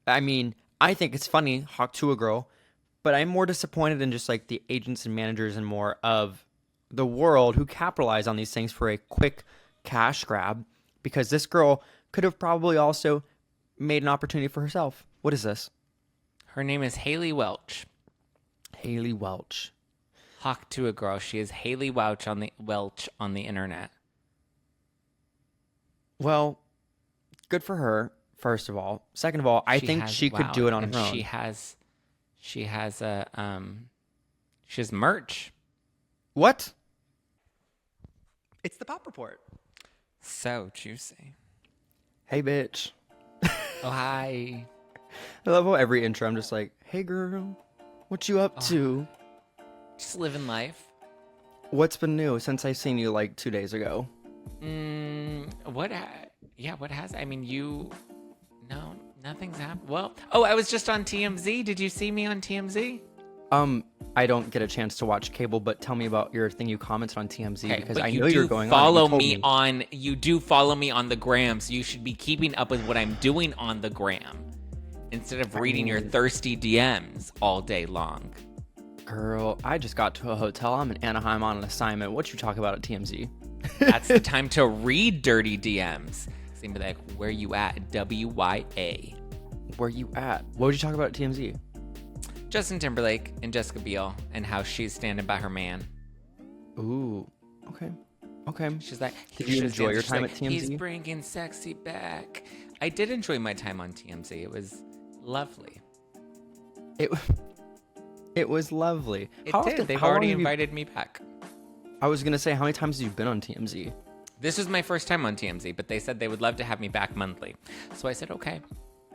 I mean, I think it's funny, Hawk to a girl, but I'm more disappointed in just like the agents and managers and more of the world who capitalize on these things for a quick cash grab because this girl could have probably also made an opportunity for herself. What is this? Her name is Haley Welch. Haley Welch. Hawk to a girl. She is Haley Welch on the internet. Well, good for her, first of all. Second of all, I think she could do it on her own. She has merch. What? It's the Pop Report. So juicy. Hey, bitch. Oh, hi. I love how every intro I'm just like, hey, girl, what you up to? Just living life. What's been new since I seen you like 2 days ago? What has, I mean, no, nothing's happened. Well, I was just on TMZ. Did you see me on TMZ? I don't get a chance to watch cable, but tell me about your thing you commented on TMZ because I know you you're going follow on. You do follow me on the gram, so you should be keeping up with what I'm doing on the gram instead of reading your thirsty DMs all day long. Girl, I just got to a hotel. I'm in Anaheim on an assignment. What you talk about at TMZ? That's the time to read dirty DMs. Seem to be like, where you at? WYA. Where you at? What did you talk about at TMZ? Justin Timberlake and Jessica Biel and how she's standing by her man. Ooh, okay. She's like, did you enjoy your time at TMZ? He's bringing sexy back. I did enjoy my time on TMZ. It was lovely. It was lovely. They've already invited me back. I was gonna say, how many times have you been on TMZ? This was my first time on TMZ, but they said they would love to have me back monthly. So I said, okay,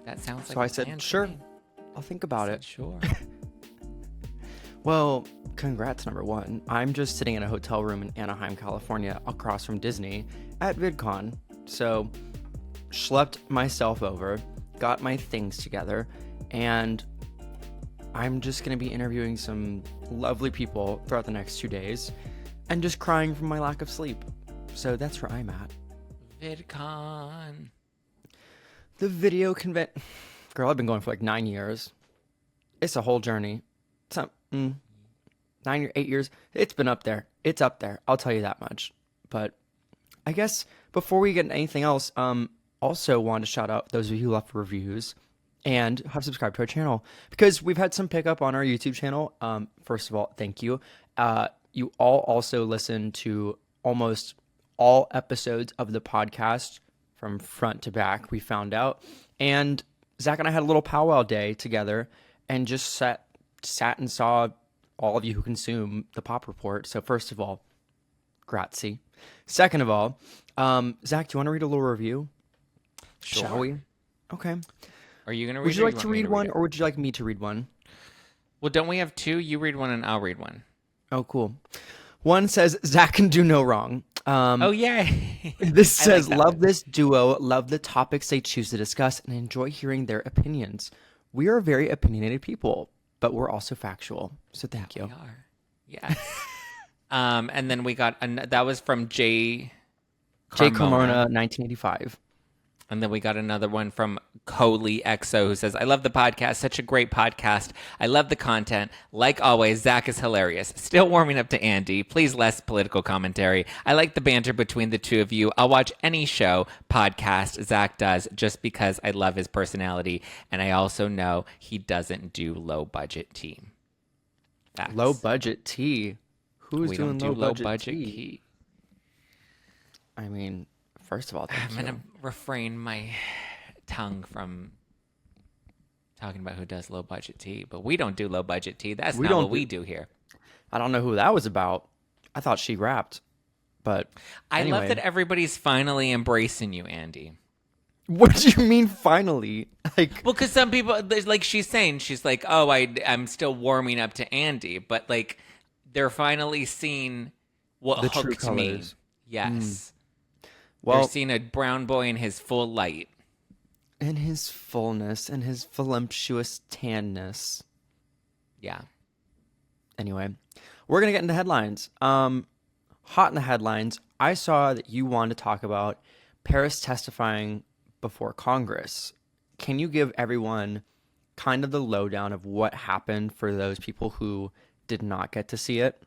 that sounds like. So I said, sure. I'll think about it. Sure. Well, congrats, number one. I'm just sitting in a hotel room in Anaheim, California, across from Disney at VidCon. So, schlepped myself over, got my things together, and I'm just going to be interviewing some lovely people throughout the next 2 days and just crying from my lack of sleep. So that's where I'm at. VidCon. The video convention. Girl, I've been going for like 9 years. It's a whole journey. It's not 9 or 8 years. It's been up there. It's up there. I'll tell you that much. But I guess before we get into anything else, also wanted to shout out those of you who left reviews and have subscribed to our channel because we've had some pickup on our YouTube channel. First of all, thank you. You all also listen to almost all episodes of the podcast from front to back, we found out. And Zack and I had a little powwow day together and just sat and saw all of you who consume the Pop Report. So first of all, grazie. Second of all, Zack, do you want to read a little review? Sure. Shall we? Okay. Are you going to read? Would you like to read one, or would you like me to read one? Well, don't we have two? You read one and I'll read one. Oh, cool. One says, Zack can do no wrong. Yay. This says, love this duo, love the topics they choose to discuss, and enjoy hearing their opinions. We are very opinionated people, but we're also factual. So thank you. We are. Yes. And then we got, that was from J. Carmona, 1985. And then we got another one from Coley XO who says, I love the podcast. Such a great podcast. I love the content. Like always, Zack is hilarious. Still warming up to Andy. Please less political commentary. I like the banter between the two of you. I'll watch any show, podcast Zack does just because I love his personality. And I also know he doesn't do low budget tea. Facts. Low budget tea? Who's we doing don't do low budget tea? tea? I mean, first of all, I'm going to refrain my tongue from talking about who does low budget tea, but we don't do low budget tea. That's not what we do here. I don't know who that was about. I thought she rapped, but anyway. I love that everybody's finally embracing you, Andy. What do you mean finally? Like, well, because some people, like she's saying, she's like, oh, I'm still warming up to Andy, but like they're finally seeing what the true hooked me. colors. Yes. Well, they're seeing a brown boy in his full light. In his fullness and his voluptuous tanness. Yeah. Anyway, we're going to get into headlines. Hot in the headlines, I saw that you wanted to talk about Paris testifying before Congress. can you give everyone kind of the lowdown of what happened for those people who did not get to see it?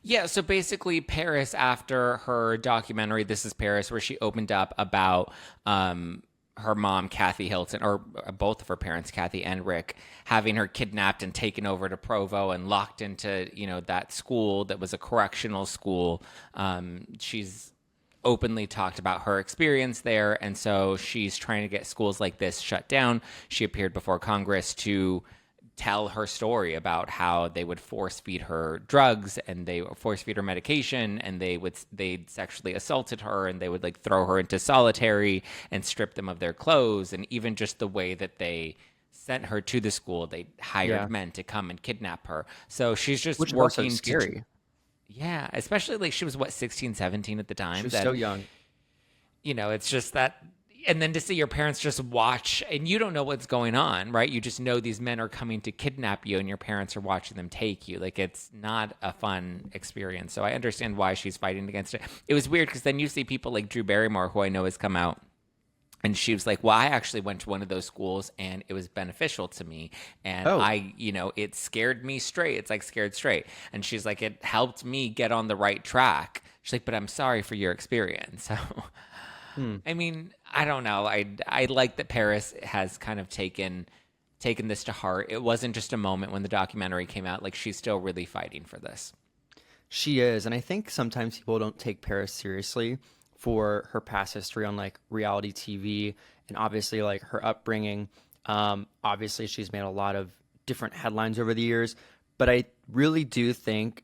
Yeah, so basically, Paris, after her documentary, This is Paris, where she opened up about her mom, Kathy Hilton, or both of her parents, Kathy and Rick, having her kidnapped and taken over to Provo and locked into, that school that was a correctional school. She's openly talked about her experience there, and so she's trying to get schools like this shut down. She appeared before Congress to tell her story about how they would force feed her drugs and they would force feed her medication, and they'd sexually assaulted her, and they would like throw her into solitary and strip them of their clothes. And even just the way that they sent her to the school, they hired men to come and kidnap her. So she's just Which is working also scary. Yeah, especially like she was 16, 17 at the time. She was so young. It's just that. And then to see your parents just watch, and you don't know what's going on, right? You just know these men are coming to kidnap you, and your parents are watching them take you. Like, it's not a fun experience. So I understand why she's fighting against it. It was weird because then you see people like Drew Barrymore, who I know has come out, and she was like, well, I actually went to one of those schools, and it was beneficial to me. And it scared me straight. It's like Scared Straight. And she's like, it helped me get on the right track. She's like, but I'm sorry for your experience. So... I mean, I don't know. I like that Paris has kind of taken this to heart. It wasn't just a moment when the documentary came out. Like, she's still really fighting for this. She is. And I think sometimes people don't take Paris seriously for her past history on like reality TV and obviously like her upbringing. Obviously, she's made a lot of different headlines over the years. But I really do think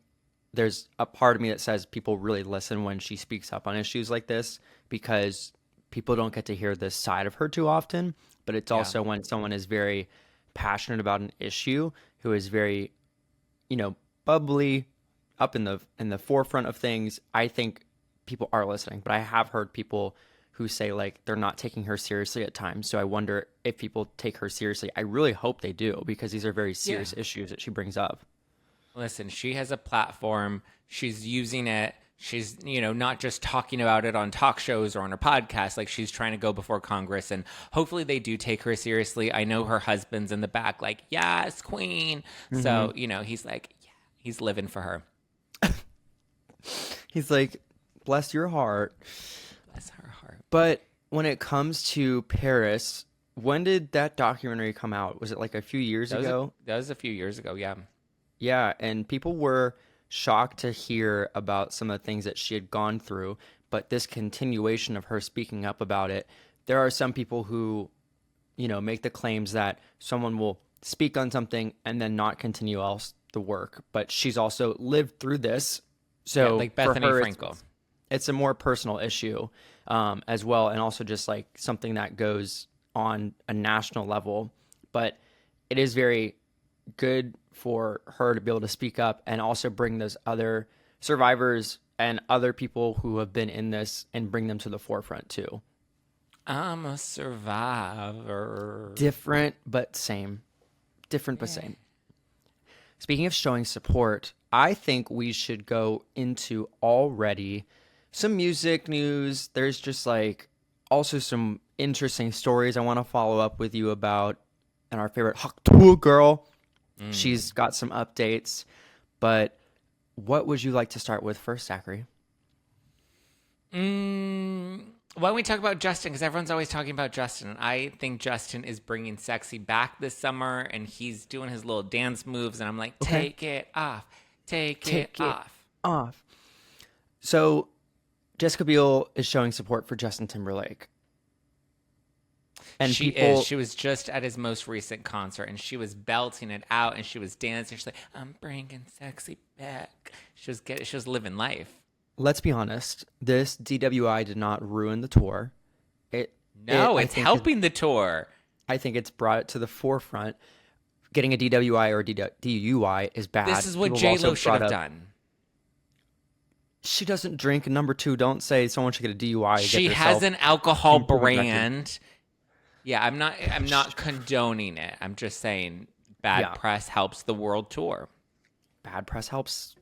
there's a part of me that says people really listen when she speaks up on issues like this, because people don't get to hear this side of her too often. But it's also when someone is very passionate about an issue, who is very, bubbly, up in the forefront of things, I think people are listening. But I have heard people who say like they're not taking her seriously at times. So I wonder if people take her seriously. I really hope they do, because these are very serious issues that she brings up. Listen, she has a platform. She's using it. She's, not just talking about it on talk shows or on her podcast. Like, she's trying to go before Congress, and hopefully they do take her seriously. I know her husband's in the back like, yes, queen. Mm-hmm. So, he's like, yeah, he's living for her. He's like, bless your heart. Bless her heart. But when it comes to Paris, when did that documentary come out? Was it like a few years ago? That was a few years ago, yeah. Yeah, and people were shocked to hear about some of the things that she had gone through, but this continuation of her speaking up about it, there are some people who, make the claims that someone will speak on something and then not continue else the work, but she's also lived through this. So like Bethany Frankel. It's a more personal issue as well, and also just like something that goes on a national level, but it is very good for her to be able to speak up and also bring those other survivors and other people who have been in this and bring them to the forefront too. I'm a survivor. Different but same. Different but same. Speaking of showing support, I think we should go into already some music news. There's just like also some interesting stories I want to follow up with you about, and our favorite Haktua girl. She's got some updates, but what would you like to start with first, Zachary? Why don't we talk about Justin? Because everyone's always talking about Justin. And I think Justin is bringing sexy back this summer, and he's doing his little dance moves, and I'm like, take it off. Take it off. So Jessica Biel is showing support for Justin Timberlake. And she was just at his most recent concert, and she was belting it out, and she was dancing. She's like, I'm bringing sexy back. She was living life. Let's be honest. This DWI did not ruin the tour. It's helping the tour. I think it's brought it to the forefront. Getting a DWI or DUI is bad. This is what J-Lo should have done. She doesn't drink. And number two, don't say someone should get a DUI. She has an alcohol brand. Yeah, I'm not condoning it. I'm just saying bad press helps the world tour. Bad press helps.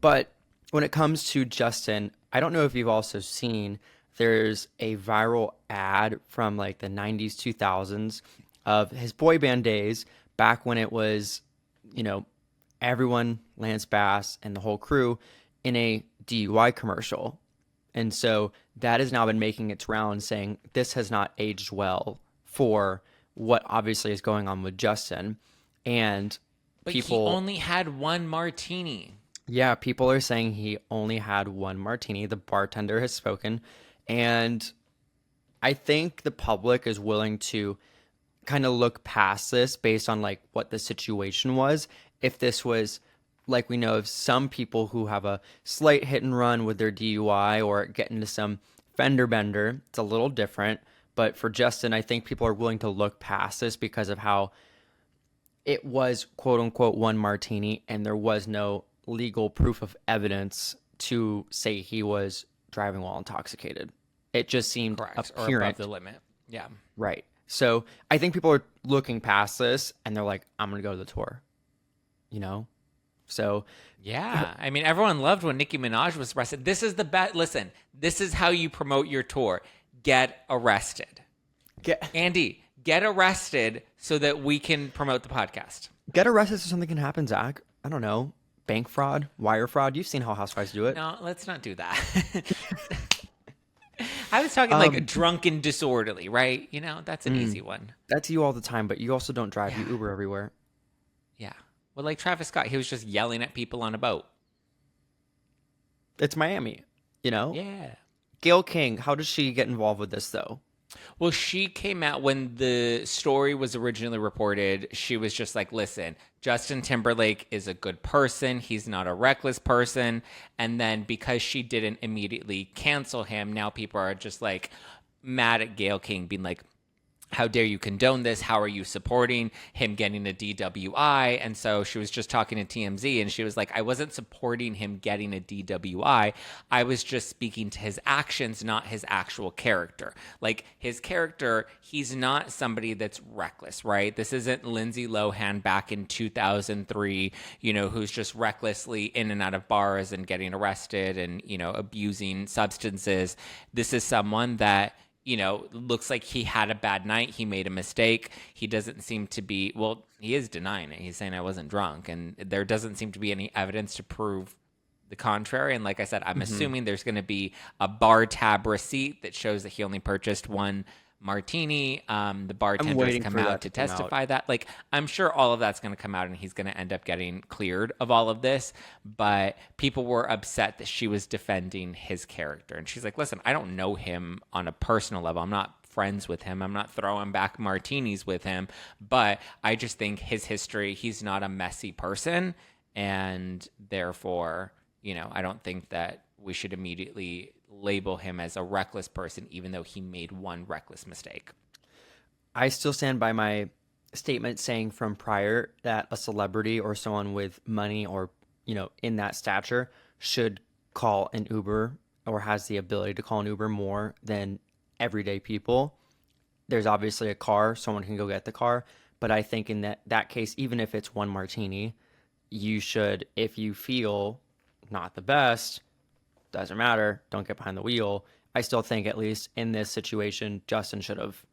But when it comes to Justin, I don't know if you've also seen there's a viral ad from like the 90s, 2000s of his boy band days back when it was, you know, everyone, Lance Bass and the whole crew in a DUI commercial. And so that has now been making its rounds saying this has not aged well for what obviously is going on with Justin. And But he people, only had one martini. yeah, people are saying he only had one martini. The bartender has spoken. And I think the public is willing to kind of look past this based on like what the situation was. If this was like we know of some people who have a slight hit and run with their DUI or get into some fender bender, it's a little different. But for Justin, I think people are willing to look past this because of how it was quote unquote one martini and there was no legal proof of evidence to say he was driving while intoxicated. It just seemed Correct. Or apparent. above the limit. Yeah. Right. So I think people are looking past this and they're like, I'm going to go to the tour, you know? So Yeah. I mean, everyone loved when Nicki Minaj was arrested. This is the best. Listen, this is how you promote your tour. Get arrested. Andy, get arrested so that we can promote the podcast. get arrested so something can happen, Zach. I don't know. Bank fraud, wire fraud. You've seen how housewives do it. No, let's not do that. I was talking like drunk and disorderly, right? You know, that's an easy one. That's you all the time, but you also don't drive. You Uber everywhere. Yeah. Well, like Travis Scott, he was just yelling at people on a boat. It's Miami, you know? Yeah. Gayle King, how does she get involved with this, though? Well, she came out when the story was originally reported. She was just like, listen, Justin Timberlake is a good person. He's not a reckless person. And then because she didn't immediately cancel him, now people are just like mad at Gayle King, being like, how dare you condone this? How are you supporting him getting a DWI? And so she was just talking to TMZ and she was like, I wasn't supporting him getting a DWI. I was just speaking to his actions, not his actual character. Like his character, he's not somebody that's reckless, right? This isn't Lindsay Lohan back in 2003, you know, who's just recklessly in and out of bars and getting arrested and, you know, abusing substances. This is someone that, you know, looks like he had a bad night. He made a mistake. He doesn't seem to be, well, he is denying it. He's saying I wasn't drunk. And there doesn't seem to be any evidence to prove the contrary. And like I said, I'm assuming there's going to be a bar tab receipt that shows that he only purchased one martini. The bartenders come out to testify that. Like, I'm sure all of that's going to come out and he's going to end up getting cleared of all of this. But people were upset that she was defending his character. And she's like, listen, I don't know him on a personal level. I'm not friends with him. I'm not throwing back martinis with him. But I just think his history, he's not a messy person. And therefore, you know, I don't think that we should immediately label him as a reckless person, even though he made one reckless mistake. I still stand by my statement saying from prior that a celebrity or someone with money or, you know, in that stature should call an Uber or has the ability to call an Uber more than everyday people. There's obviously a car, someone can go get the car, but I think in that case, even if it's one martini, you should, if you feel not the best, doesn't matter, don't get behind the wheel. I still think, at least in this situation, Justin should have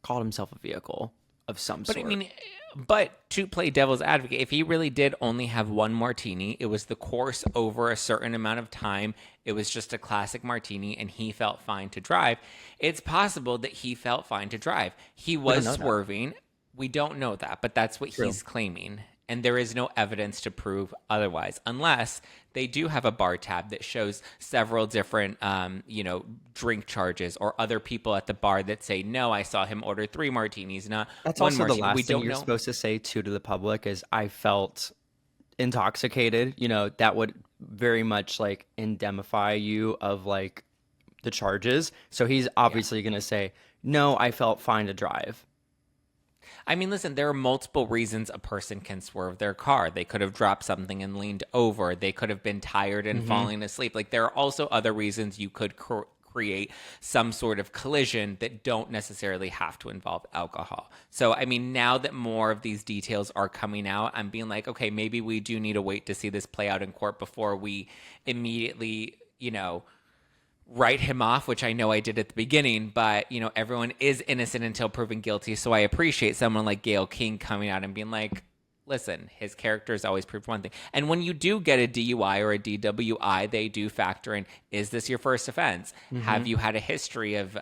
called himself a vehicle of some sort. But I mean, but to play devil's advocate, if he really did only have one martini, it was the course over a certain amount of time, it was just a classic martini, and he felt fine to drive. It's possible that he felt fine to drive. He was swerving. We don't know that, but that's what he's claiming. And there is no evidence to prove otherwise, unless they do have a bar tab that shows several different, you know, drink charges or other people at the bar that say, no, I saw him order 3 martinis, not that's one also martini. the last We thing don't you're know. supposed to say to the public is I felt intoxicated. You know, that would very much like indemnify you of like the charges. So he's obviously going to say, no, I felt fine to drive. I mean, listen, there are multiple reasons a person can swerve their car. They could have dropped something and leaned over. They could have been tired and falling asleep. Like, there are also other reasons you could create some sort of collision that don't necessarily have to involve alcohol. So, I mean, now that more of these details are coming out, I'm being like, okay, maybe we do need to wait to see this play out in court before we immediately, you know, write him off, which I know I did at the beginning, but you know, everyone is innocent until proven guilty. So I appreciate someone like Gayle King coming out and being like, listen, his character has always proved one thing. And when you do get a DUI or a DWI, they do factor in, is this your first offense? Have you had a history of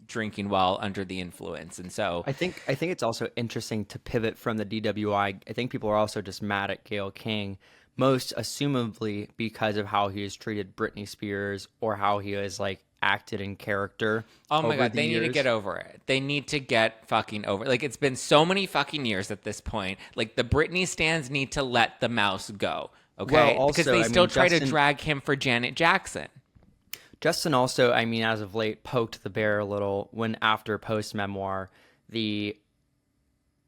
drinking while under the influence? And so I think it's also interesting to pivot from the DWI. I think people are also just mad at Gayle King, most assumably because of how he has treated Britney Spears or how he has like acted in character. oh my over God, the they need to years. get over it. They need to get fucking over it. Like, it's been so many fucking years at this point. Like, the Britney stans need to let the mouse go, okay? Well, also, because they I still mean, try to Justin- drag him for Janet Jackson. Justin also, I mean, as of late, poked the bear a little when after post memoir, the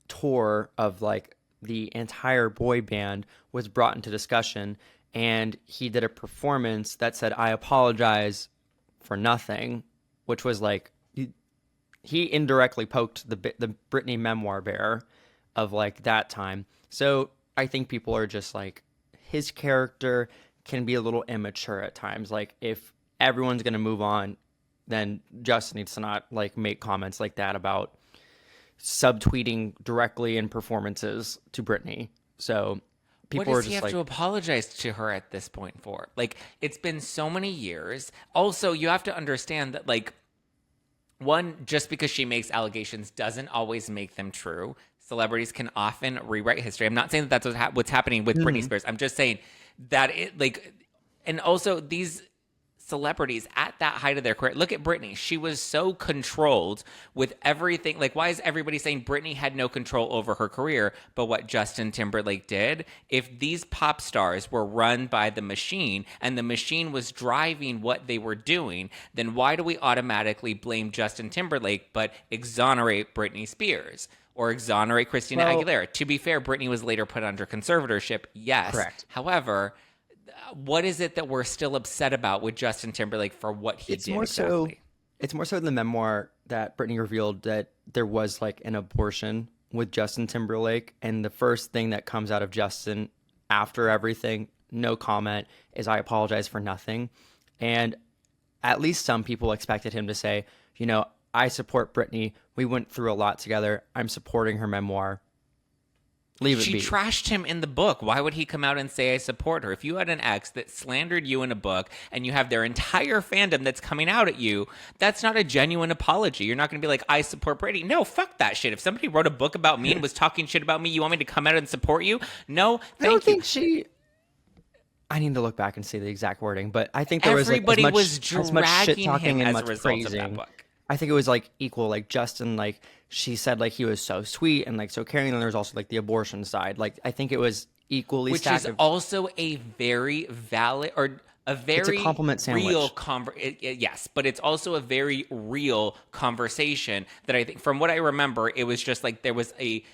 tour of like the entire boy band was brought into discussion, and he did a performance that said, "I apologize for nothing," which was like he indirectly poked the Britney memoir bear of like that time. So I think people are just like, his character can be a little immature at times. Like, if everyone's gonna move on, then Justin needs to not like make comments like that about subtweeting directly in performances to Britney. So people What are does he just have like, to apologize to her at this point for? Like, it's been so many years. Also, you have to understand that, like, one, just because she makes allegations doesn't always make them true. Celebrities can often rewrite history. I'm not saying that that's what's happening with Britney Spears. I'm just saying that it, like, and also these celebrities at that height of their career. Look at Britney. She was so controlled with everything. Like, why is everybody saying Britney had no control over her career, but what Justin Timberlake did? If these pop stars were run by the machine and the machine was driving what they were doing, then why do we automatically blame Justin Timberlake but exonerate Britney Spears? Or exonerate Christina Well- Aguilera? To be fair, Britney was later put under conservatorship. Yes. Correct. However, what is it that we're still upset about with Justin Timberlake for what he did exactly? It's more so in the memoir that Britney revealed that there was like an abortion with Justin Timberlake, and the first thing that comes out of Justin after everything, no comment, is "I apologize for nothing." And at least some people expected him to say, you know, "I support Britney. We went through a lot together. I'm supporting her memoir. Leave it She be." trashed him in the book. Why would he come out and say, I support her? If you had an ex that slandered you in a book and you have their entire fandom that's coming out at you, that's not a genuine apology. You're not going to be like, I support Brady. No, fuck that shit. If somebody wrote a book about me and was talking shit about me, you want me to come out and support you? No, I don't thank you. think she. I need to look back and see the exact wording, but I think there was like Everybody as much, was as much shit dragging talking him and as much a result of that praising. book. I think it was like equal. Like Justin, like she said, like he was so sweet and like so caring. And there was also like the abortion side. Like I think it was equally Which stacked. is also a very valid or a very compliment sandwich. real yes, but it's also a very real conversation that I think, from what I remember, it was just like there was a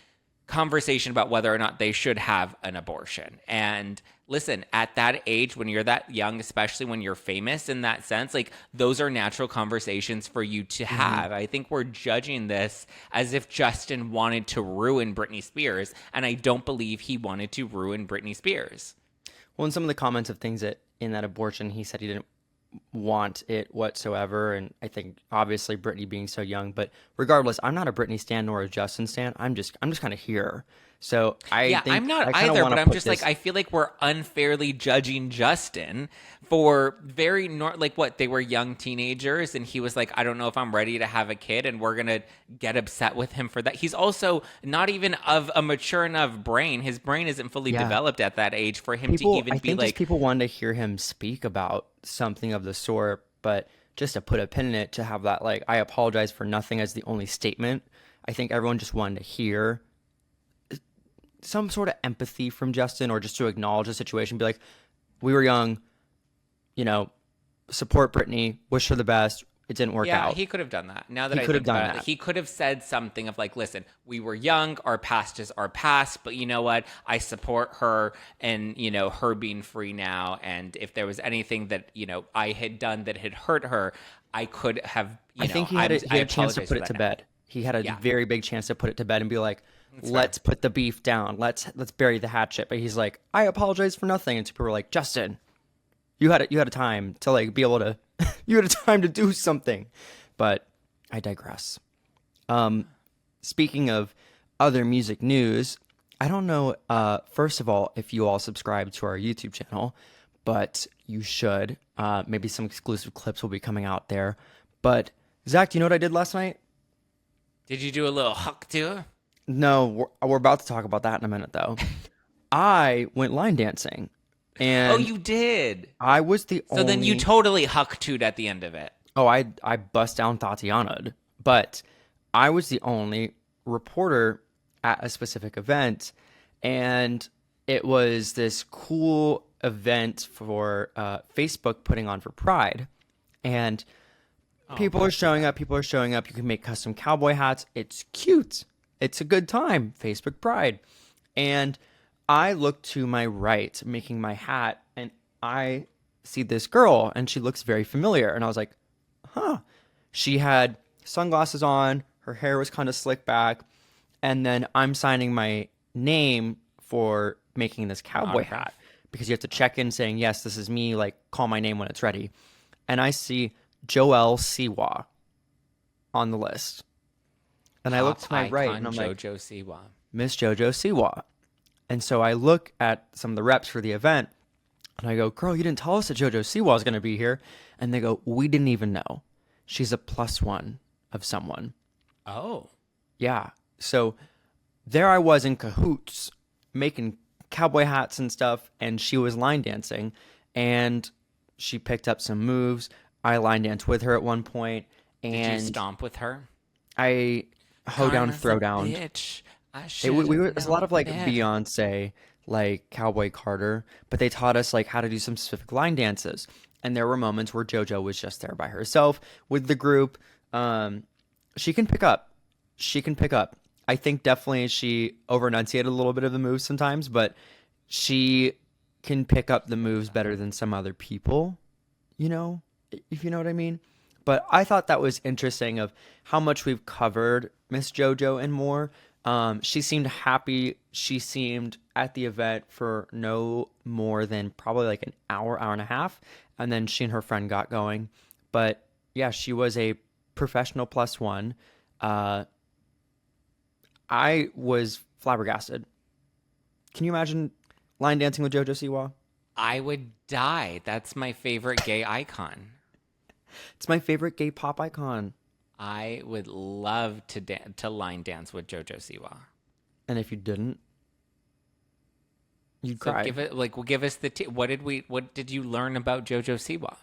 conversation about whether or not they should have an abortion. And listen, at that age, when you're that young, especially when you're famous in that sense, like those are natural conversations for you to have. I think we're judging this as if Justin wanted to ruin Britney Spears, and I don't believe he wanted to ruin Britney Spears. Well, in some of the comments of things that in that abortion, he said he didn't want it whatsoever. And I think obviously Britney being so young, but regardless, I'm not a Britney stan nor a Justin stan. I'm just kind of here. So I'm not I kinda either, wanna but I'm put just this- like, I feel like we're unfairly judging Justin for very, like what, they were young teenagers and he was like, I don't know if I'm ready to have a kid, and we're going to get upset with him for that. He's also not even of a mature enough brain. His brain isn't fully Yeah. developed at that age for him people, to even I be think like, just people wanted to hear him speak about something of the sort, but just to put a pin in it, to have that like, I apologize for nothing as the only statement. I think everyone just wanted to hear some sort of empathy from Justin, or just to acknowledge the situation, be like, we were young, you know, support Britney, wish her the best. It didn't work yeah, out. he could have done that. Now that He I could have think about done it, that. he could have said something of like, listen, we were young, our past is our past, but you know what? I support her and, you know, her being free now. And if there was anything that, you know, I had done that had hurt her, I could have, I think he had a chance to apologize put for it that to now. bed. He had a Yeah. very big chance to put it to bed and be like, let's put the beef down. Let's bury the hatchet. But he's like, I apologize for nothing. And people were like, Justin, you had a time to like be able to You had time to do something. But I digress. Speaking of other music news, I don't know, first of all, if you all subscribe to our YouTube channel, but you should. Maybe some exclusive clips will be coming out there. But, Zach, do you know what I did last night? Did you do a little huck tour? No, we're about to talk about that in a minute, though. I went line dancing, Oh, and you did. I was the So then you only. totally huck toed at the end of it. Oh, I bust down Tatiana'd, but I was the only reporter at a specific event, and it was this cool event for Facebook putting on for Pride, and people are showing up. People are showing up. You can make custom cowboy hats. It's cute. It's a good time. Facebook Pride, and I look to my right, making my hat, and I see this girl, and she looks very familiar, and I was like, huh. She had sunglasses on, her hair was kind of slicked back, and then I'm signing my name for making this cowboy hat because you have to check in saying, yes, this is me, like call my name when it's ready. And I see Jojo Siwa on the list. And I look to my right and I'm like, Jojo Siwa. Miss Jojo Siwa. And so I look at some of the reps for the event and I go, girl, you didn't tell us that Jojo Siwa was going to be here. And they go, we didn't even know. She's a +1 of someone. Oh. Yeah. So there I was in cahoots making cowboy hats and stuff. And she was line dancing and she picked up some moves. I line danced with her at one point. And Did you stomp with her? I hoe down, Karma's throw a down. bitch. There's a lot of like Beyonce, like Cowboy Carter, but they taught us like how to do some specific line dances. And there were moments where JoJo was just there by herself with the group. She can pick up. She can pick up. I think definitely she over enunciated a little bit of the moves sometimes, but she can pick up the moves better than some other people, you know, if you know what I mean. But I thought that was interesting of how much we've covered Miss JoJo and more. She seemed happy. She seemed at the event for no more than probably like an hour, hour and a half. And then she and her friend got going. But yeah, she was a professional +1. I was flabbergasted. Can you imagine line dancing with Jojo Siwa? I would die. That's my favorite gay icon. It's my favorite gay pop icon. I would love to line dance with Jojo Siwa. And if you didn't, you'd So cry. give us the what did you learn about Jojo Siwa?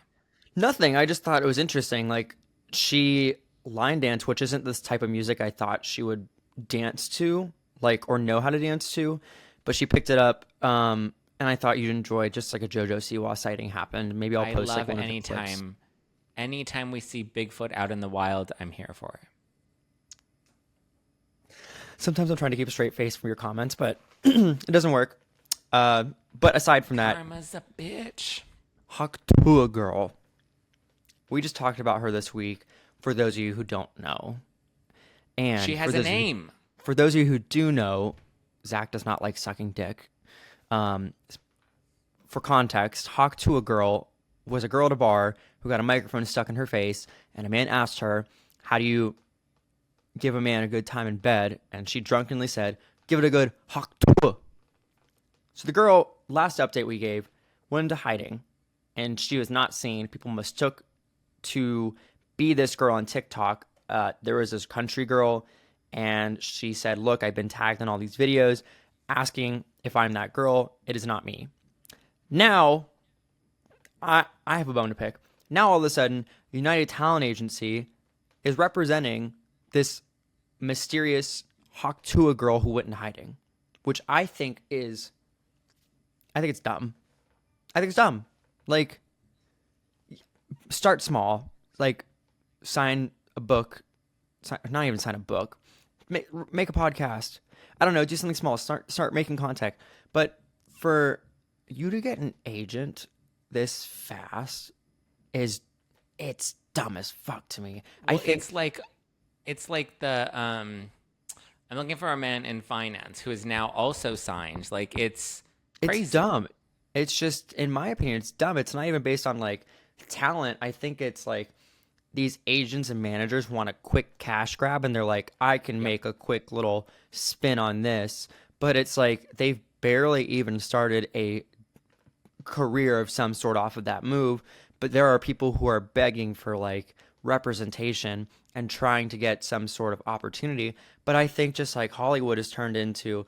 Nothing. I just thought it was interesting. Like she line danced, which isn't this type of music I thought she would dance to, like or know how to dance to, but she picked it up. And I thought you'd enjoy just like a Jojo Siwa sighting happened. Maybe I'll post like one of the clips. Anytime we see Bigfoot out in the wild, I'm here for it. Sometimes I'm trying to keep a straight face from your comments, but it doesn't work. But aside from that, Karma's a bitch. Haktua girl. We just talked about her this week. For those of you who don't know, and She has a name. For those of you who do know, Zack does not like sucking dick. For context, Haktua girl was a girl at a bar who got a microphone stuck in her face, and a man asked her, how do you give a man a good time in bed? And she drunkenly said, give it a good Haktua. So the girl, last update we gave, went into hiding, and she was not seen. People mistook to be this girl on TikTok. There was this country girl, and she said, look, I've been tagged in all these videos asking if I'm that girl. It is not me. Now, I have a bone to pick. Now, all of a sudden, United Talent Agency is representing this mysterious Haktua girl who went in hiding, which I think it's dumb. I think it's dumb. Like, start small. Like, sign a book. Not even sign a book. Make a podcast. I don't know. Do something small. Start making contact. But for you to get an agent this fast it's dumb as fuck to me. Well, I think it's like the I'm looking for a man in finance who is now also signed. Like it's crazy. dumb. It's just, in my opinion, it's dumb. It's not even based on like talent, I think it's like these agents and managers want a quick cash grab and they're like, I can Yep. make a quick little spin on this. But it's like they've barely even started a career of some sort off of that move. But there are people who are begging for like representation and trying to get some sort of opportunity. But I think just like Hollywood has turned into,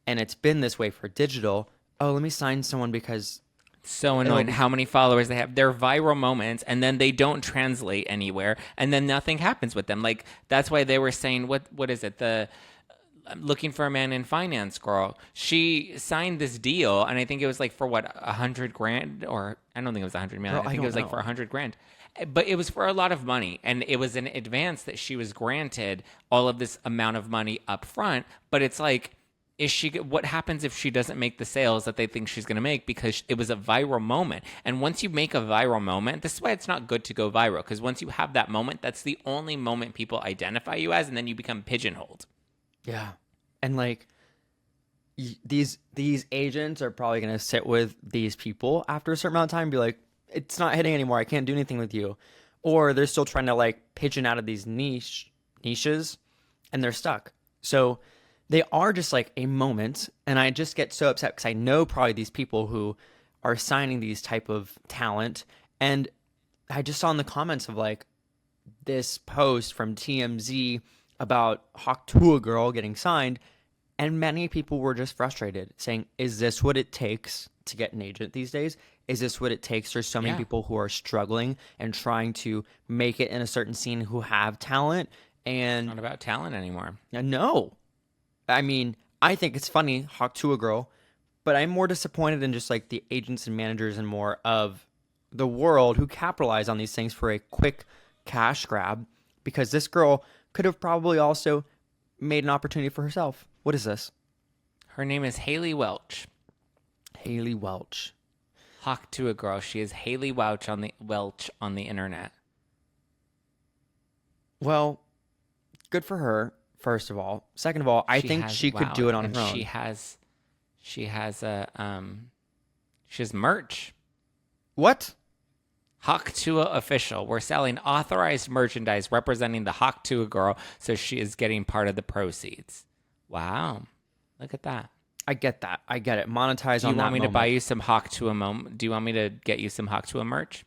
and it's been this way for digital, oh, let me sign someone because So it'll annoying be how many followers they have. They're viral moments and then they don't translate anywhere and then nothing happens with them. Like that's why they were saying what is it? The looking for a man in finance girl. She signed this deal and I think it was like for what 100 grand or I don't think it was 100 million. girl, I I think it don't was like for know. 100 grand. But it was for a lot of money and it was in advance that she was granted all of this amount of money up front. But it's like is she what happens if she doesn't make the sales that they think she's going to make because it was a viral moment. And once you make a viral moment, this is why it's not good to go viral because once you have that moment, that's the only moment people identify you as and then you become pigeonholed. Yeah. And like these agents are probably going to sit with these people after a certain amount of time and be like, it's not hitting anymore. I can't do anything with you. Or they're still trying to like pigeon out of these niches and they're stuck. So they are just like a moment. And I just get so upset because I know probably these people who are signing these type of talent. And I just saw in the comments of like this post from TMZ about Hawk Tuah girl getting signed. And many people were just frustrated, saying, is this what it takes to get an agent these days? Is this what it takes? There's so many Yeah. people who are struggling and trying to make it in a certain scene who have talent. And Not about talent anymore. no, I mean, I think it's funny, Hawk to a girl, but I'm more disappointed in just like the agents and managers and more of the world who capitalize on these things for a quick cash grab because this girl could have probably also made an opportunity for herself. What is this? Her name is Haley Welch. Haley Welch. Hawk to a girl. She is Haley Welch on the internet. Well, good for her, first of all. Second of all, I think she could do it on and her own. She has merch. What? Hawk Tua official. We're selling authorized merchandise representing the Hawk Tua girl, so she is getting part of the proceeds. Wow. Look at that. I get that. I get it. Monetize Do on you that want me to moment. buy you some Hawk Tua Do you want me to get you some Hawk Tua merch?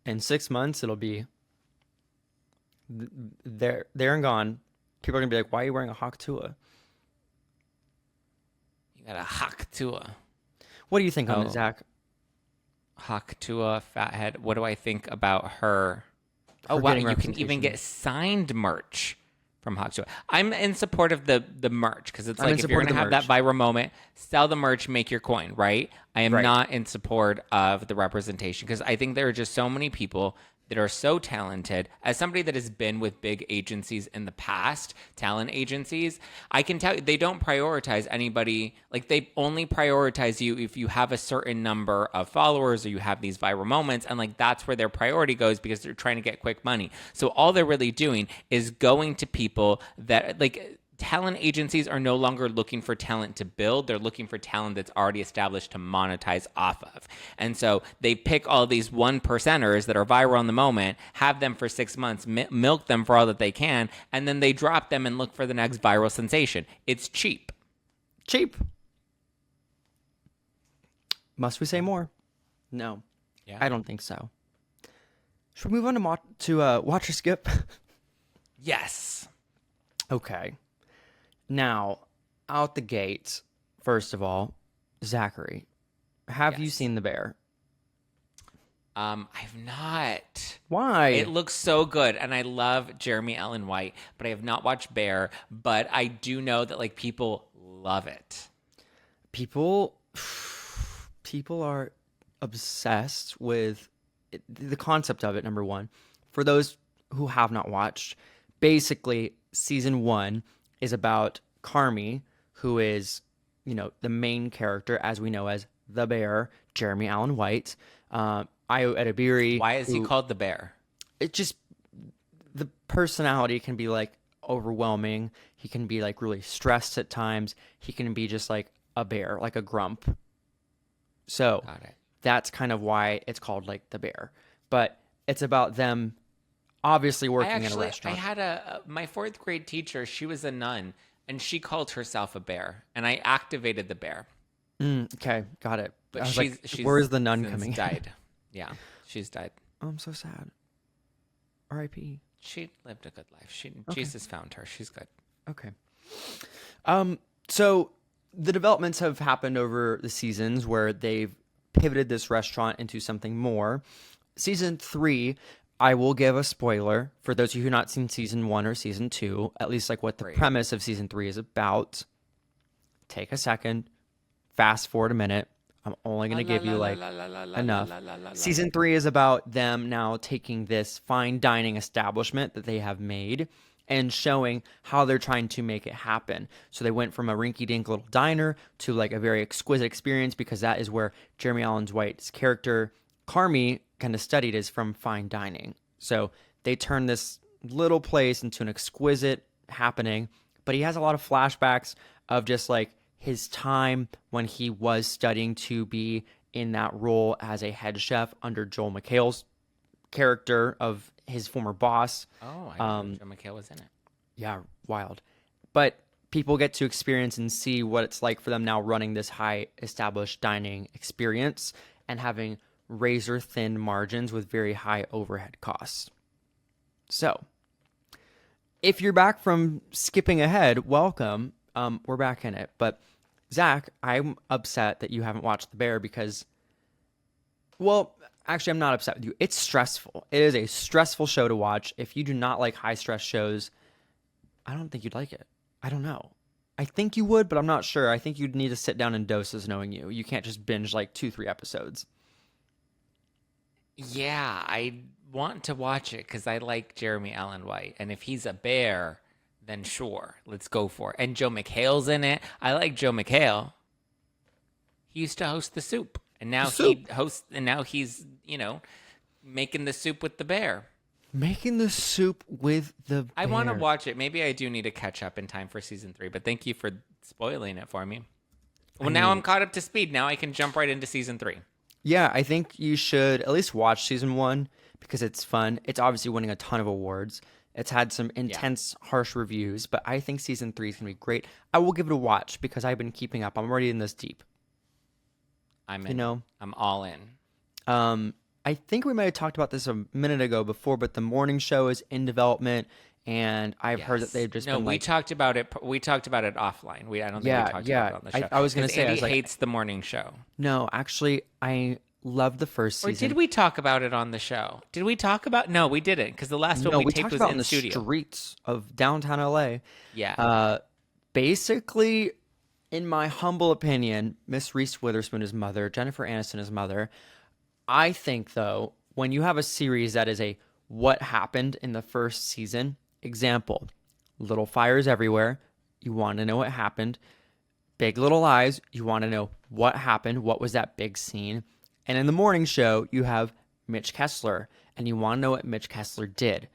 In 6 months, it'll be there and gone. People are gonna be like, "Why are you wearing a Hawk Tuah?" You got a Hawk Tua. What do you think on it, Oh. Zach? Hawk Tua, fathead. What do I think about her? Oh, Her wow. getting You can even representation. get signed merch from Hawk Tua. I'm in support of the merch because it's I'm in like if you're support going of to the have that merch. viral moment, sell the merch, make your coin, right? I am Right. not in support of the representation because I think there are just so many people that are so talented. As somebody that has been with big agencies in the past, talent agencies, I can tell you they don't prioritize anybody. Like they only prioritize you if you have a certain number of followers or you have these viral moments. And like that's where their priority goes because they're trying to get quick money. So all they're really doing is going to people that like talent agencies are no longer looking for talent to build. They're looking for talent that's already established to monetize off of. And so they pick all these 1%ers that are viral in the moment, have them for 6 months, milk them for all that they can, and then they drop them and look for the next viral sensation. It's cheap. Cheap. Must we say more? No, Yeah. I don't think so. Should we move on to watch or skip? Yes. Okay. Now, out the gates, first of all, Zachary, have you Yes. seen The Bear? I've not. Why? It looks so good, and I love Jeremy Allen White, but I have not watched Bear. But I do know that like people love it. people are obsessed with the concept of it. Number one, for those who have not watched, basically season 1 is about Carmi, who is the main character as we know as the Bear, Jeremy Allen White. Ayo Edebiri. Why is he who- called the Bear? It just the personality can be like overwhelming. He can be like really stressed at times. He can be just like a bear, like a grump. So Got it. that's kind of why it's called like The Bear. But it's about them obviously working in a I restaurant. had my fourth grade teacher. She was a nun, and she called herself a bear, and I activated the bear. Okay, got it. But I was she's like, where is the nun since coming in? died. Yeah, she's died. Oh, I'm so sad. R.I.P. She lived a good life. Okay. Jesus found her. She's good. Okay. So the developments have happened over the seasons where they've pivoted this restaurant into something more. Season 3, I will give a spoiler for those of you who have not seen season 1 or season 2, at least like what the premise of season 3 is about. Take a second, fast forward a minute. I'm only going to give you like enough. Season 3 is about them now taking this fine dining establishment that they have made and showing how they're trying to make it happen. So they went from a rinky-dink little diner to like a very exquisite experience, because that is where Jeremy Allen White's character, Carmi, kind of studied, is from fine dining. So they turned this little place into an exquisite happening, but he has a lot of flashbacks of just like his time when he was studying to be in that role as a head chef under Joel McHale's character of his former boss. Oh, I didn't know Joe McHale was in it. Yeah, wild. But people get to experience and see what it's like for them now running this high established dining experience and having razor thin margins with very high overhead costs. So, if you're back from skipping ahead, welcome. We're back in it. But Zach, I'm upset that you haven't watched The Bear because, well, actually, I'm not upset with you. It's stressful. It is a stressful show to watch. If you do not like high stress shows, I don't think you'd like it. I don't know. I think you would, but I'm not sure. I think you'd need to sit down in doses knowing you. You can't just binge like 2-3 episodes. Yeah, I want to watch it because I like Jeremy Allen White. And if he's a bear, then sure, let's go for it. And Joe McHale's in it. I like Joe McHale. He used to host The Soup. And now he's, making the soup with the bear. Making the soup with the bear. I want to watch it. Maybe I do need to catch up in time for season 3, but thank you for spoiling it for me. Well, now I'm caught up to speed. Now I can jump right into season 3. Yeah, I think you should at least watch season 1 because it's fun. It's obviously winning a ton of awards. It's had some intense, harsh reviews, but I think season 3 is going to be great. I will give it a watch because I've been keeping up. I'm already in this deep. I'm in. I'm all in. I think we might have talked about this a minute ago before, but the morning show is in development, and I've heard that they've just been we talked about it. We talked about it offline. I don't think we talked about it on the show. I was going to say, Andy hates the morning show. No, actually, I love the first season. Or did we talk about it on the show? Did we talk about? No, we didn't, because the last one we taped was in the studio. Streets of downtown LA. Yeah. Basically, in my humble opinion, Miss Reese Witherspoon is mother, Jennifer Aniston is mother. I think, though, when you have a series that is a what happened in the first season, example, Little Fires Everywhere, you want to know what happened. Big Little Lies, you want to know what happened, what was that big scene. And in the morning show, you have Mitch Kessler, and you want to know what Mitch Kessler did.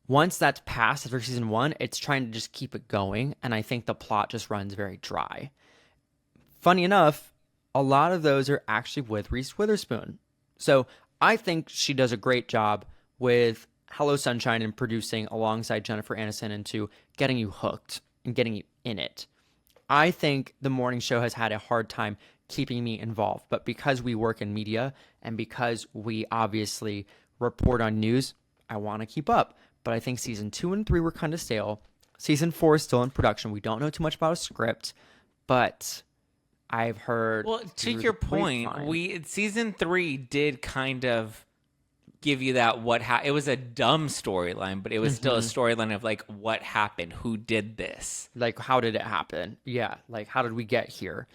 Once that's passed after season 1, it's trying to just keep it going, and I think the plot just runs very dry. Funny enough, a lot of those are actually with Reese Witherspoon. So I think she does a great job with Hello Sunshine and producing alongside Jennifer Aniston into getting you hooked and getting you in it. I think the morning show has had a hard time keeping me involved, but because we work in media and because we obviously report on news, I want to keep up. But I think season 2 and 3 were kind of stale. Season 4 is still in production. We don't know too much about a script, but I've heard. Well, to your point, season 3 did kind of give you that it was a dumb storyline, but it was still a storyline of like what happened, who did this, like how did it happen? Yeah, like how did we get here?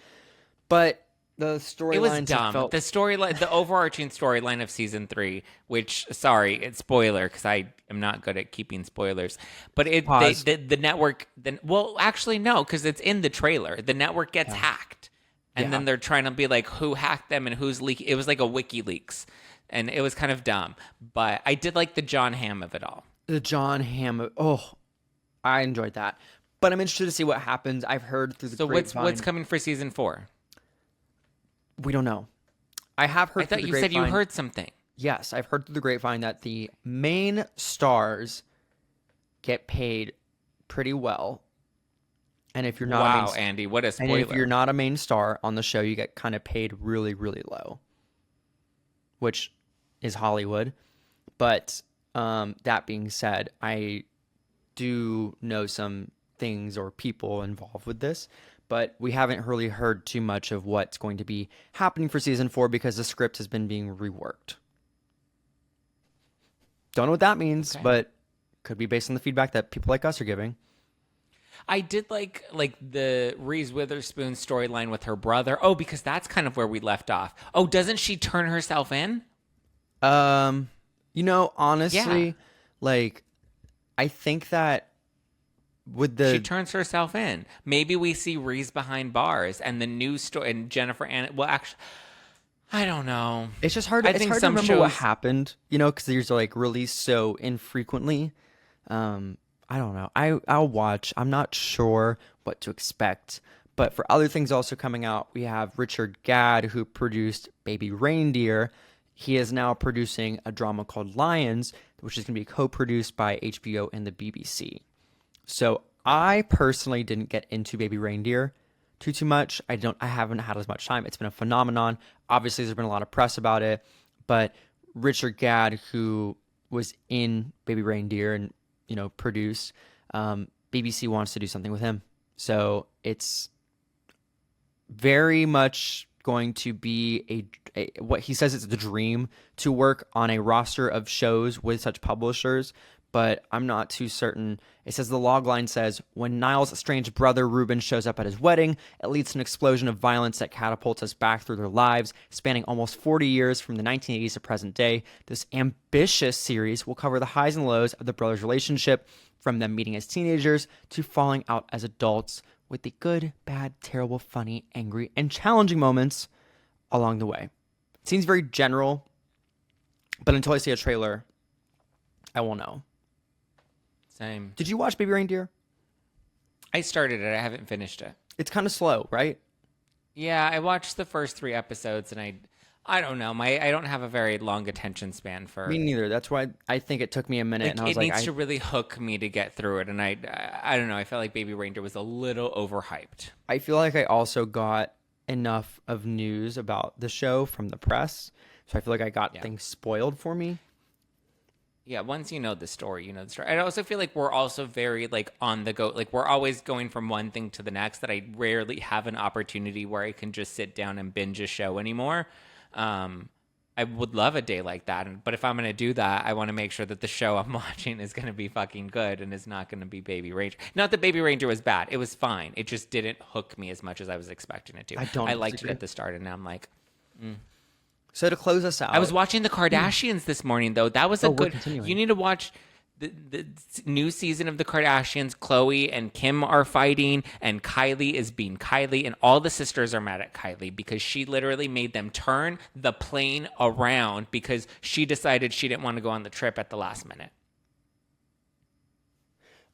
But the storyline, it was dumb. The storyline, the overarching storyline of season 3, which it's spoiler because I am not good at keeping spoilers. But the network. Well, actually no, because it's in the trailer. The network gets hacked. And then they're trying to be like, who hacked them and who's leaking. It was like a WikiLeaks. And it was kind of dumb. But I did like the John Hamm of it all. The John Hamm. I enjoyed that. But I'm interested to see what happens. I've heard through the grapevine. So what's coming for season 4? We don't know. I have I heard through thought the you said you grapevine. heard something. Yes, I've heard through the grapevine that the main stars get paid pretty well. And if you're not a main Wow, Andy, what a and if you're spoiler. not a main star on the show, you get kind of paid really, really low, which is Hollywood. But that being said, I do know some things or people involved with this, but we haven't really heard too much of what's going to be happening for season 4 because the script has been being reworked. Don't know what that means, Okay. but could be based on the feedback that people like us are giving. I did like the Reese Witherspoon storyline with her brother. Oh, because that's kind of where we left off. Oh, doesn't she turn herself in? Honestly, Yeah. like I think that with She the turns herself in. Maybe we see Reese behind bars and the new story and Jennifer Aniston. Well, actually, I don't know. it's just hard. I It's think hard to some remember what shows. happened, because these are like released so infrequently. I don't know. I'll watch. I'm not sure what to expect. But for other things also coming out, we have Richard Gadd, who produced Baby Reindeer. He is now producing a drama called Lions, which is going to be co-produced by HBO and the BBC. So I personally didn't get into Baby Reindeer too much. I haven't had as much time. It's been a phenomenon. Obviously, there's been a lot of press about it, but Richard Gadd, who was in Baby Reindeer and produced, BBC wants to do something with him. So it's very much going to be what he says it's the dream to work on a roster of shows with such publishers, but I'm not too certain. It says the logline says, when Niall's estranged brother Reuben shows up at his wedding, it leads to an explosion of violence that catapults us back through their lives, spanning almost 40 years from the 1980s to present day. This ambitious series will cover the highs and lows of the brothers' relationship, from them meeting as teenagers to falling out as adults, with the good, bad, terrible, funny, angry, and challenging moments along the way. It seems very general, but until I see a trailer, I won't know. Same. Did you watch Baby Reindeer? I started it. I haven't finished it. It's kind of slow, right? Yeah, I watched the first 3 episodes, and I don't know. I don't have a very long attention span for. Me neither. That's why I think it took me a minute, Like, and I was it like, needs to really hook me to get through it, and I don't know. I felt like Baby Reindeer was a little overhyped. I feel like I also got enough of news about the show from the press, so I feel like I got things spoiled for me. Yeah, once you know the story, you know the story. I also feel like we're also very like on the go. Like we're always going from one thing to the next. That I rarely have an opportunity where I can just sit down and binge a show anymore. I would love a day like that, but if I'm going to do that, I want to make sure that the show I'm watching is going to be fucking good and is not going to be Baby Ranger. Not that Baby Ranger was bad; it was fine. It just didn't hook me as much as I was expecting it to. I liked it at the start, and now I'm like. So to close us out, I was watching the Kardashians this morning, though. That was a good. continuing. You need to watch the new season of the Kardashians. Khloe and Kim are fighting, and Kylie is being Kylie, and all the sisters are mad at Kylie because she literally made them turn the plane around because she decided she didn't want to go on the trip at the last minute.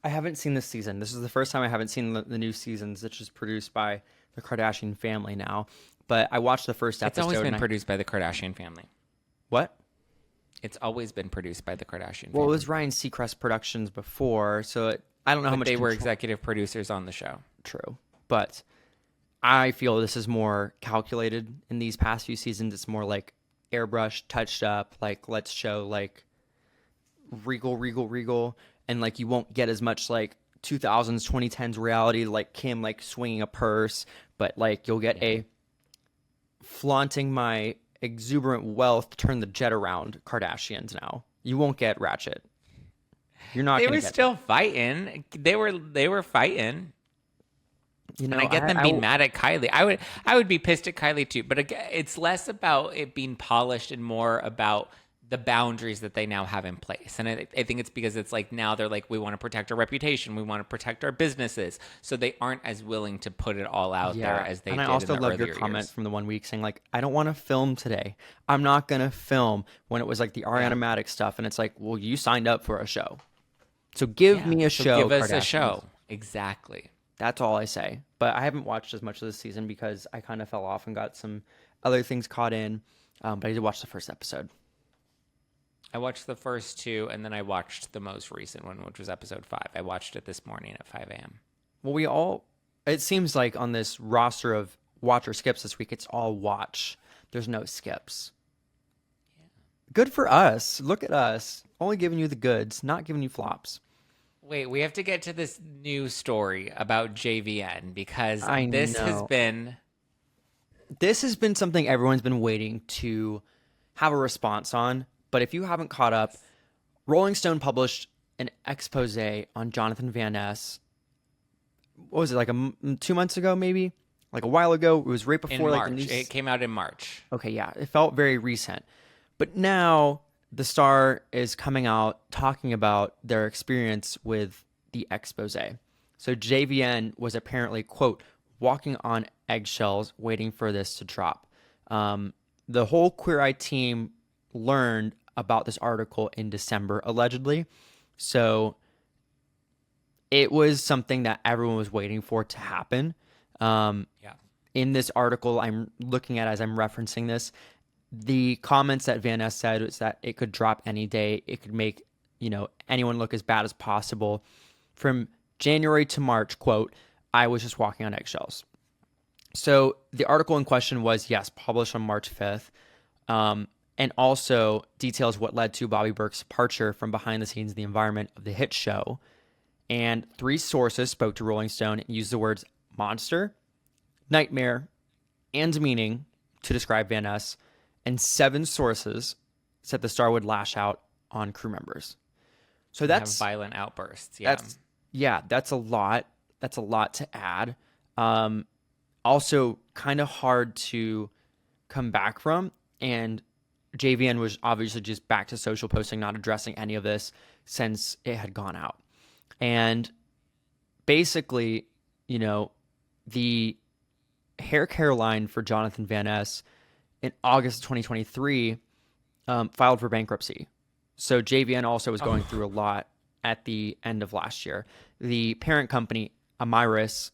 I haven't seen this season. This is the first time I haven't seen the new seasons, which is produced by the Kardashian family now. But I watched the first episode. It's always been produced by the Kardashian family. What? It's always been produced by the Kardashian family. Well, it was Ryan Seacrest Productions before, so I don't know how much they were control- executive producers on the show. True. But I feel this is more calculated in these past few seasons. It's more like airbrushed, touched up, like let's show like regal. And like you won't get as much like 2000s, 2010s reality like Kim like swinging a purse, but like you'll get a flaunting my exuberant wealth, turn the jet around Kardashians now. You won't get Ratchet. You're not. They gonna were get still fighting. They were fighting. and I get them being mad at Kylie. I would be pissed at Kylie too. But again, it's less about it being polished and more about the boundaries that they now have in place. And I think it's because it's like now they're like, we want to protect our reputation. We want to protect our businesses. So they aren't as willing to put it all out there as they did in the earlier years. And I also love your comment from the one week saying like, I don't want to film today. I'm not going to film, when it was like the Ariana Madix stuff. And it's like, well, you signed up for a show. So give me a show. Give us a show. Exactly. That's all I say. But I haven't watched as much of this season because I kind of fell off and got some other things caught in. But I did watch the first episode. I watched the first two, and then I watched the most recent one, which was episode 5. I watched it this morning at 5 a.m. Well, it seems like on this roster of watch or skips this week, it's all watch. There's no skips. Good for us. Look at us. Only giving you the goods, not giving you flops. Wait, we have to get to this new story about JVN because I this has know. been. This has been something everyone's been waiting to have a response on. But if you haven't caught up, Rolling Stone published an expose on Jonathan Van Ness. What was it, like 2 months ago, maybe? Like a while ago. It was right In before like March. the news. It came out in March. Okay, yeah. It felt very recent. But now the Star is coming out talking about their experience with the expose. So JVN was apparently, quote, walking on eggshells waiting for this to drop. The whole Queer Eye team learned about this article in December, allegedly. So it was something that everyone was waiting for to happen. Yeah. In this article I'm looking at as I'm referencing this, the comments that Van Ness said was that it could drop any day. It could make, anyone look as bad as possible. From January to March, quote, I was just walking on eggshells. So the article in question was, yes, published on March 5th, and also details what led to Bobby Berk's departure from behind the scenes in the environment of the hit show. And 3 sources spoke to Rolling Stone and used the words monster, nightmare, and meaning to describe Van Ness. And 7 sources said the Star would lash out on crew members. So that's violent outbursts. Yeah. That's a lot. That's a lot to add. Also, kind of hard to come back from. And JVN was obviously just back to social posting, not addressing any of this since it had gone out. And basically, the hair care line for Jonathan Van Ness in August 2023 filed for bankruptcy. So JVN also was going through a lot at the end of last year. The parent company, Amiris,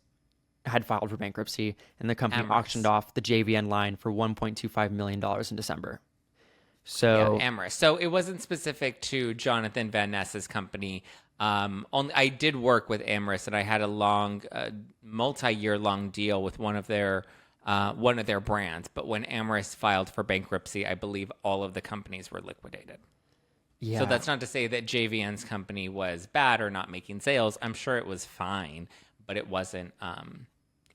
had filed for bankruptcy, and the company auctioned off the JVN line for $1.25 million in December. So Amherst. So it wasn't specific to Jonathan Van Ness's company. I did work with Amherst, and I had a long, multi-year long deal with one of their brands. But when Amherst filed for bankruptcy, I believe all of the companies were liquidated. yeah. So that's not to say that JVN's company was bad or not making sales. I'm sure it was fine, but it wasn't.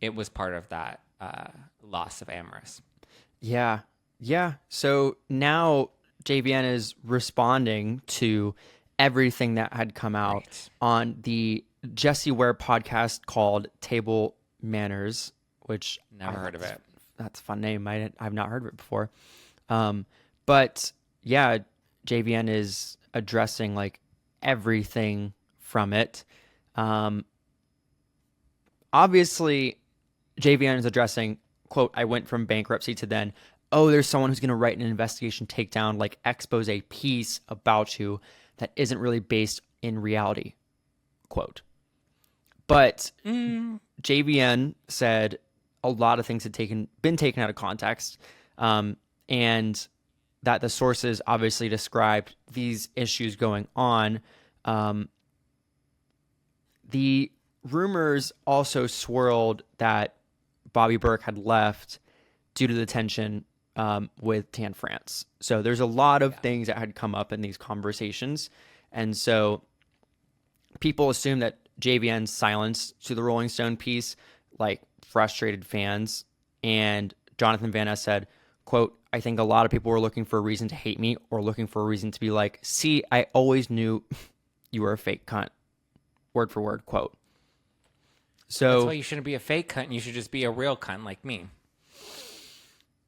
It was part of that loss of Amherst. Yeah. Yeah. So now JVN is responding to everything that had come out on the Jessie Ware podcast called Table Manners, which Never heard of it. That's a fun name. I've not heard of it before. But yeah, JVN is addressing like everything from it. Obviously, JVN is addressing, quote, I went from bankruptcy to then, there's someone who's going to write an investigation takedown, like expose piece about you that isn't really based in reality, quote. But JVN said a lot of things had been taken out of context, and that the sources obviously described these issues going on. The rumors also swirled that Bobby Berk had left due to the tension with Tan France. So there's a lot of things that had come up in these conversations. And so people assume that JVN's silence to the Rolling Stone piece, like, frustrated fans. And Jonathan Van Ness said, quote, I think a lot of people were looking for a reason to hate me or looking for a reason to be like, see, I always knew you were a fake cunt. Word for word, quote. So that's why you shouldn't be a fake cunt. You should just be a real cunt like me.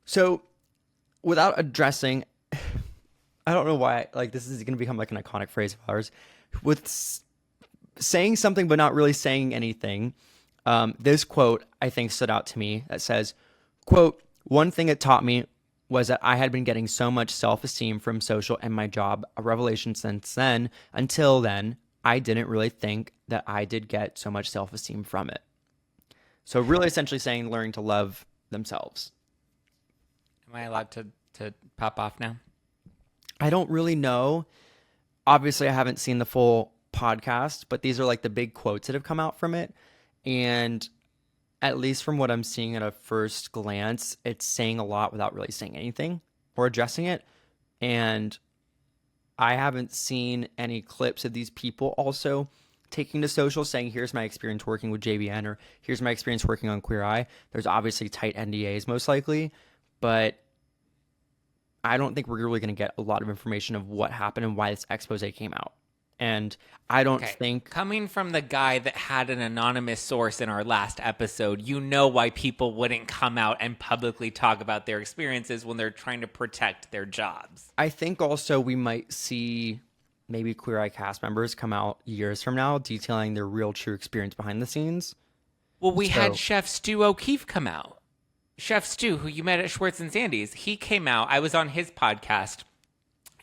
So without addressing, I don't know why, like, this is going to become like an iconic phrase of ours, with saying something but not really saying anything. This quote, I think, stood out to me that says, quote, one thing it taught me was that I had been getting so much self-esteem from social and my job, a revelation since then. Until then, I didn't really think that I did get so much self-esteem from it. So really essentially saying learning to love themselves. Am I allowed to to pop off now? I don't really know. Obviously, I haven't seen the full podcast, but these are like the big quotes that have come out from it. And at least from what I'm seeing at a first glance, it's saying a lot without really saying anything or addressing it. And I haven't seen any clips of these people also taking to social saying, here's my experience working with JVN or here's my experience working on Queer Eye. There's obviously tight NDAs most likely, but I don't think we're really going to get a lot of information of what happened and why this expose came out. And I don't think... Coming from the guy that had an anonymous source in our last episode, you know why people wouldn't come out and publicly talk about their experiences when they're trying to protect their jobs. I think also we might see maybe Queer Eye cast members come out years from now detailing their real true experience behind the scenes. Well, we had Chef Stu O'Keefe come out. Chef Stu, who you met at Schwartz and Sandy's, he came out. I was on his podcast,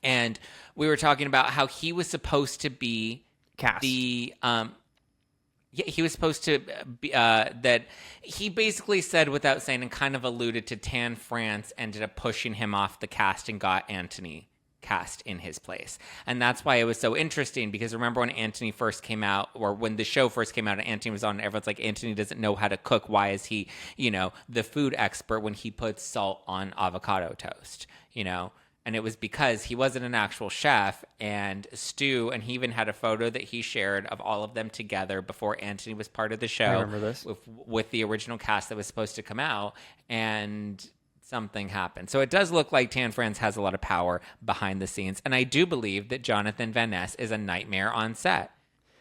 and we were talking about how he was supposed to be cast. He was supposed to be, that he basically said without saying and kind of alluded to Tan France ended up pushing him off the cast and got Anthony cast in his place. And that's why it was so interesting, because remember when Anthony first came out, or when the show first came out and Anthony was on, and everyone's like, Anthony doesn't know how to cook. Why is he, the food expert when he puts salt on avocado toast, And it was because he wasn't an actual chef, and Stu, and he even had a photo that he shared of all of them together before Anthony was part of the show. I remember this. With the original cast that was supposed to come out, and something happened. So it does look like Tan France has a lot of power behind the scenes, and I do believe that Jonathan Van Ness is a nightmare on set.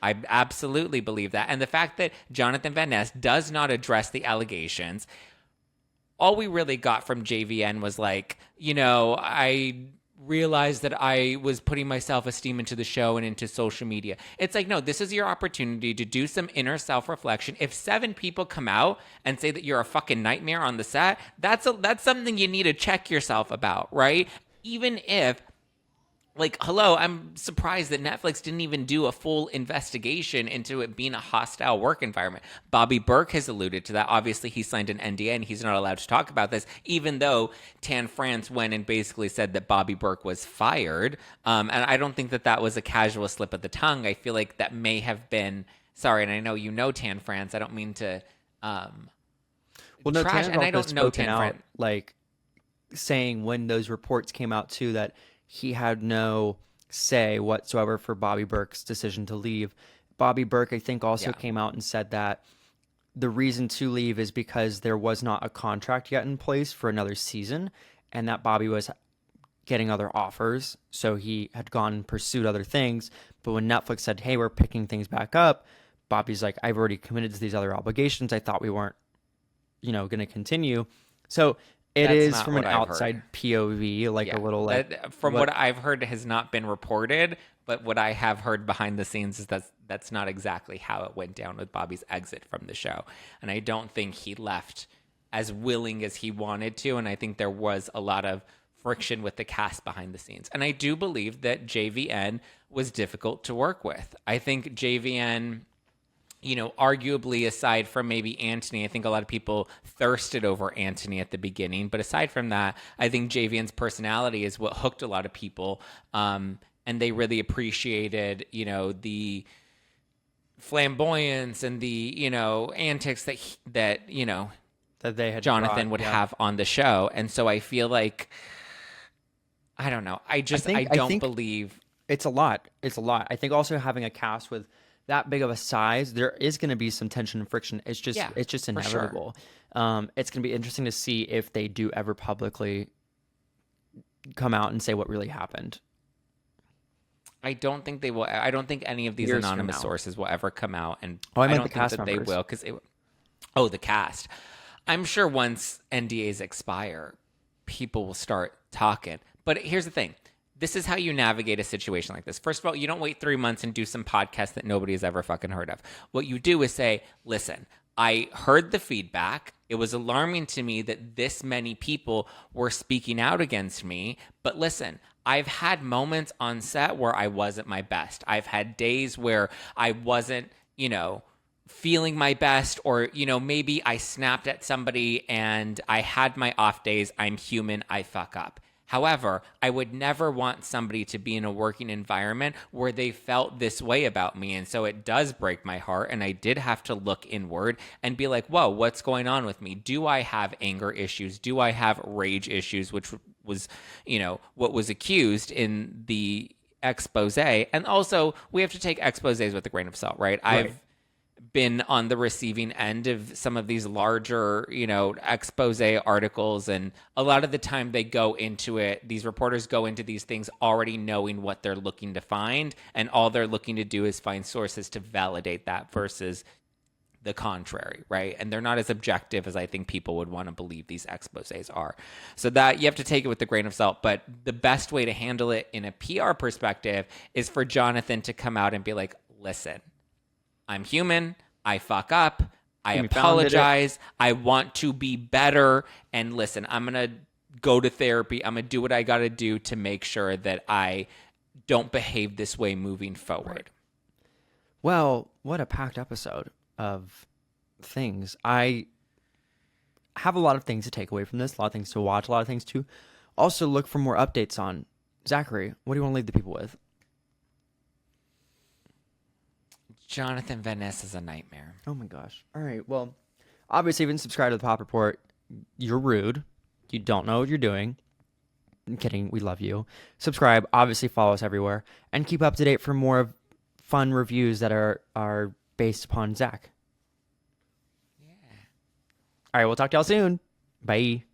I absolutely believe that. And the fact that Jonathan Van Ness does not address the allegations, all we really got from JVN was like, I realized that I was putting my self-esteem into the show and into social media. It's like, no, this is your opportunity to do some inner self-reflection. If 7 people come out and say that you're a fucking nightmare on the set, that's something you need to check yourself about, right? Even if, hello, I'm surprised that Netflix didn't even do a full investigation into it being a hostile work environment. Bobby Burke has alluded to that. Obviously, he signed an NDA and he's not allowed to talk about this, even though Tan France went and basically said that Bobby Burke was fired. And I don't think that was a casual slip of the tongue. I feel like that may have been, sorry, and I know Tan France. I don't mean to trash, Tan and I don't know Tan France. Saying when those reports came out too that he had no say whatsoever for Bobby Burke's decision to leave. Bobby Burke, I think, also came out and said that the reason to leave is because there was not a contract yet in place for another season, and that Bobby was getting other offers, so he had gone and pursued other things. But when Netflix said, hey, we're picking things back up, Bobby's like, I've already committed to these other obligations. I thought we weren't, going to continue. So it is from an outside POV, a little what I've heard has not been reported, but what I have heard behind the scenes is that's not exactly how it went down with Bobby's exit from the show. And I don't think he left as willing as he wanted to. And I think there was a lot of friction with the cast behind the scenes. And I do believe that JVN was difficult to work with. I think JVN, arguably aside from maybe Anthony, I think a lot of people thirsted over Anthony at the beginning. But aside from that, I think JVN's personality is what hooked a lot of people. And they really appreciated, the flamboyance and the, antics that they had Jonathan would have on the show. And so I feel like, I don't know. I don't believe it's a lot. It's a lot. I think also having a cast with that big of a size, there is going to be some tension and friction. It's just inevitable. Sure. It's going to be interesting to see if they do ever publicly come out and say what really happened. I don't think they will. I don't think any of these anonymous sources will ever come out, and I don't the cast think that members. They will because the cast. I'm sure once NDAs expire, people will start talking. But here's the thing. This is how you navigate a situation like this. First of all, you don't wait 3 months and do some podcast that nobody has ever fucking heard of. What you do is say, listen, I heard the feedback. It was alarming to me that this many people were speaking out against me. But listen, I've had moments on set where I wasn't my best. I've had days where I wasn't, feeling my best, or, maybe I snapped at somebody and I had my off days. I'm human. I fuck up. However, I would never want somebody to be in a working environment where they felt this way about me. And so it does break my heart. And I did have to look inward and be like, whoa, what's going on with me? Do I have anger issues? Do I have rage issues, which was, what was accused in the expose? And also, we have to take exposés with a grain of salt, right? I've been on the receiving end of some of these larger, expose articles. And a lot of the time they go into it, these reporters go into these things already knowing what they're looking to find. And all they're looking to do is find sources to validate that versus the contrary, right? And they're not as objective as I think people would want to believe these exposés are. So that you have to take it with a grain of salt. But the best way to handle it in a PR perspective is for Jonathan to come out and be like, listen, I'm human. I fuck up. I apologize. I want to be better. And listen, I'm going to go to therapy. I'm going to do what I got to do to make sure that I don't behave this way moving forward. Right. Well, what a packed episode of things. I have a lot of things to take away from this, a lot of things to watch, a lot of things to also look for more updates on. Zachary, what do you want to leave the people with? Jonathan Van Ness is a nightmare. Oh my gosh. All right. Well, obviously, if you didn't subscribe to the Pop Report, you're rude. You don't know what you're doing. I'm kidding. We love you. Subscribe. Obviously, follow us everywhere. And keep up to date for more fun reviews that are based upon Zack. Yeah. All right. We'll talk to y'all soon. Bye.